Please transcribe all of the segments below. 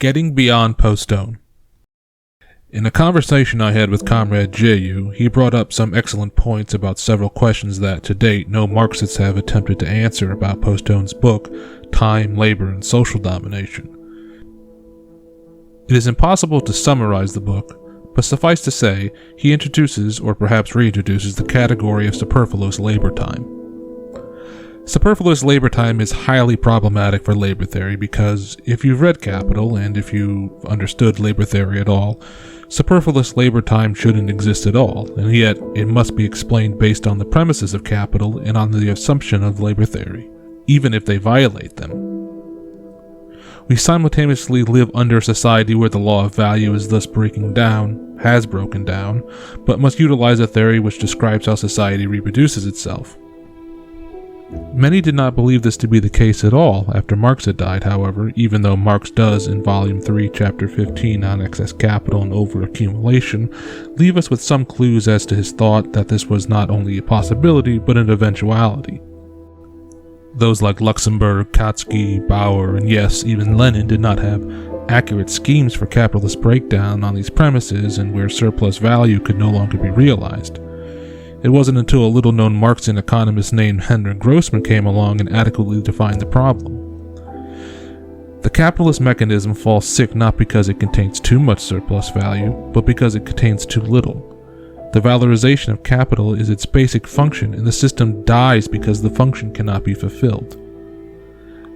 Getting beyond Postone. In a conversation I had with comrade Jehu, he brought up some excellent points about several questions that, to date, no Marxists have attempted to answer about Postone's book, Time, Labor, and Social Domination. It is impossible to summarize the book, but suffice to say, he introduces, or perhaps reintroduces, the category of superfluous labor time. Superfluous labor time is highly problematic for labor theory because if you've read Capital, and if you've understood labor theory at all, superfluous labor time shouldn't exist at all, and yet it must be explained based on the premises of Capital and on the assumption of labor theory, even if they violate them. We simultaneously live under a society where the law of value is thus breaking down, has broken down, but must utilize a theory which describes how society reproduces itself. Many did not believe this to be the case at all after Marx had died, however, even though Marx does, in Volume 3, Chapter 15 on excess capital and overaccumulation, leave us with some clues as to his thought that this was not only a possibility, but an eventuality. Those like Luxemburg, Kautsky, Bauer, and yes, even Lenin did not have accurate schemes for capitalist breakdown on these premises and where surplus value could no longer be realized. It wasn't until a little-known Marxian economist named Grossman came along and adequately defined the problem. The capitalist mechanism falls sick not because it contains too much surplus value, but because it contains too little. The valorization of capital is its basic function, and the system dies because the function cannot be fulfilled.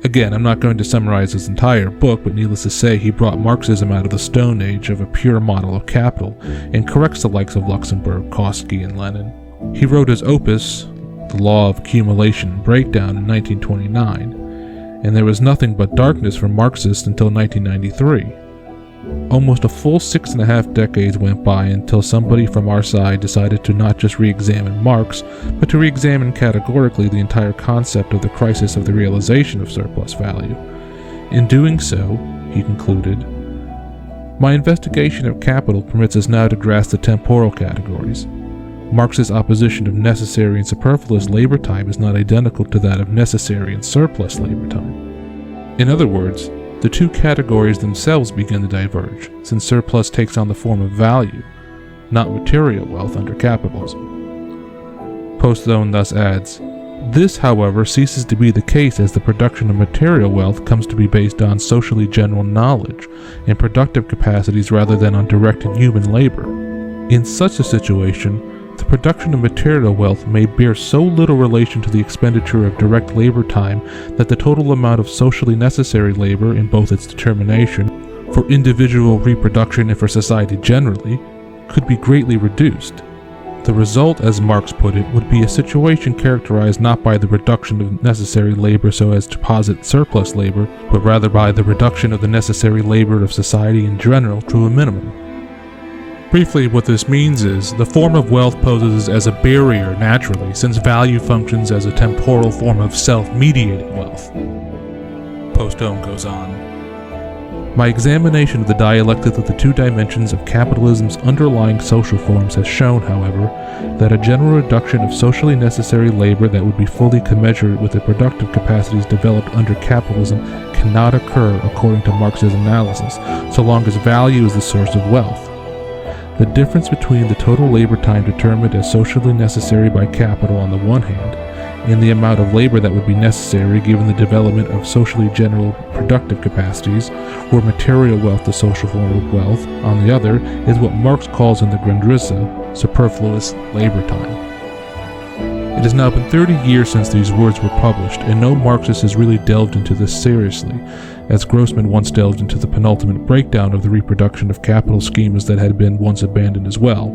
Again, I'm not going to summarize his entire book, but needless to say, he brought Marxism out of the Stone Age of a pure model of capital, and corrects the likes of Luxemburg, Kautsky, and Lenin. He wrote his opus, The Law of Accumulation and Breakdown, in 1929, and there was nothing but darkness for Marxists until 1993. Almost a full 6.5 decades went by until somebody from our side decided to not just re-examine Marx, but to re-examine categorically the entire concept of the crisis of the realization of surplus value. In doing so, he concluded, my investigation of capital permits us now to grasp the temporal categories. Marx's opposition of necessary and superfluous labor time is not identical to that of necessary and surplus labor time. In other words, the two categories themselves begin to diverge, since surplus takes on the form of value, not material wealth under capitalism. Postone thus adds, this, however, ceases to be the case as the production of material wealth comes to be based on socially general knowledge and productive capacities rather than on direct human labor. In such a situation, the production of material wealth may bear so little relation to the expenditure of direct labor time that the total amount of socially necessary labor in both its determination, for individual reproduction and for society generally, could be greatly reduced. The result, as Marx put it, would be a situation characterized not by the reduction of necessary labor so as to posit surplus labor, but rather by the reduction of the necessary labor of society in general to a minimum. Briefly, what this means is, the form of wealth poses as a barrier naturally, since value functions as a temporal form of self-mediating wealth. Postone goes on. My examination of the dialectic of the two dimensions of capitalism's underlying social forms has shown, however, that a general reduction of socially necessary labor that would be fully commensurate with the productive capacities developed under capitalism cannot occur according to Marx's analysis, so long as value is the source of wealth. The difference between the total labor time determined as socially necessary by capital on the one hand, and the amount of labor that would be necessary given the development of socially general productive capacities, or material wealth, the social form of wealth, on the other, is what Marx calls in the Grundrisse, superfluous labor time. It has now been 30 years since these words were published, and no Marxist has really delved into this seriously, as Grossman once delved into the penultimate breakdown of the reproduction of capital schemas that had been once abandoned as well.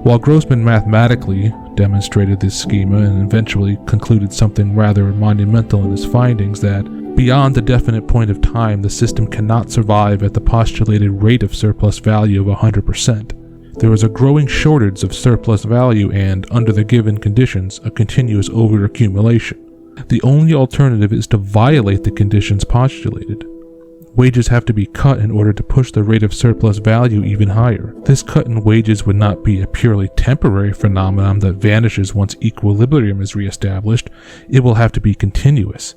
While Grossman mathematically demonstrated this schema and eventually concluded something rather monumental in his findings that, beyond a definite point of time, the system cannot survive at the postulated rate of surplus value of 100%. There is a growing shortage of surplus value and, under the given conditions, a continuous overaccumulation. The only alternative is to violate the conditions postulated. Wages have to be cut in order to push the rate of surplus value even higher. This cut in wages would not be a purely temporary phenomenon that vanishes once equilibrium is reestablished. It will have to be continuous.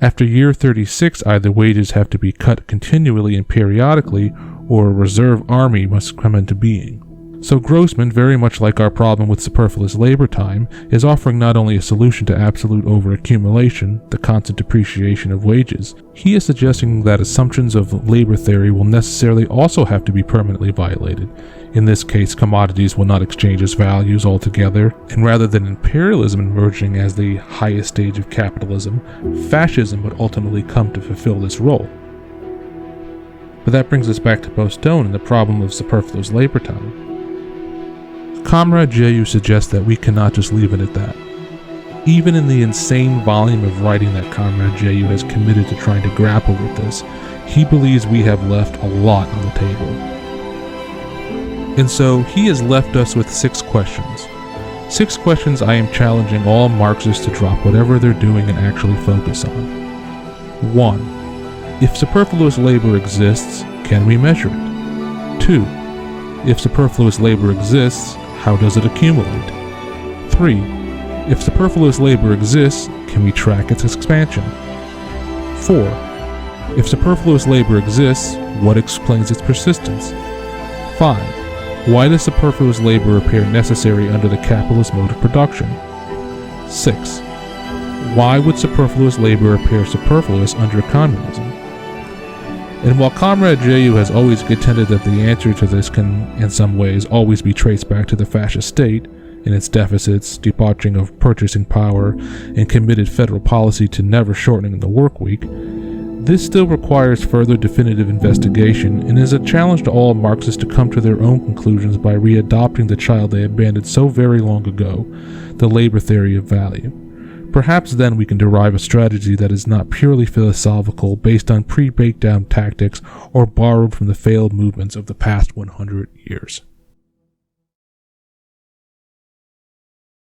After year 36, either wages have to be cut continually and periodically, or a reserve army must come into being. So Grossman, very much like our problem with superfluous labor time, is offering not only a solution to absolute overaccumulation, the constant depreciation of wages, he is suggesting that assumptions of labor theory will necessarily also have to be permanently violated. In this case, commodities will not exchange as values altogether, and rather than imperialism emerging as the highest stage of capitalism, fascism would ultimately come to fulfill this role. But that brings us back to Postone and the problem of superfluous labor time. Comrade Jehu suggests that we cannot just leave it at that. Even in the insane volume of writing that Comrade Jehu has committed to trying to grapple with this, he believes we have left a lot on the table. And so he has left us with 6 questions. 6 questions I am challenging all Marxists to drop whatever they're doing and actually focus on. 1. If superfluous labor exists, can we measure it? 2. If superfluous labor exists, how does it accumulate? 3. If superfluous labor exists, can we track its expansion? 4. If superfluous labor exists, what explains its persistence? 5. Why does superfluous labor appear necessary under the capitalist mode of production? 6. Why would superfluous labor appear superfluous under communism? And while Comrade Jehu has always contended that the answer to this can, in some ways, always be traced back to the fascist state, in its deficits, debauching of purchasing power, and committed federal policy to never shortening the work week, this still requires further definitive investigation and is a challenge to all Marxists to come to their own conclusions by readopting the child they abandoned so very long ago, the labor theory of value. Perhaps then we can derive a strategy that is not purely philosophical, based on pre-baked down tactics, or borrowed from the failed movements of the past 100 years.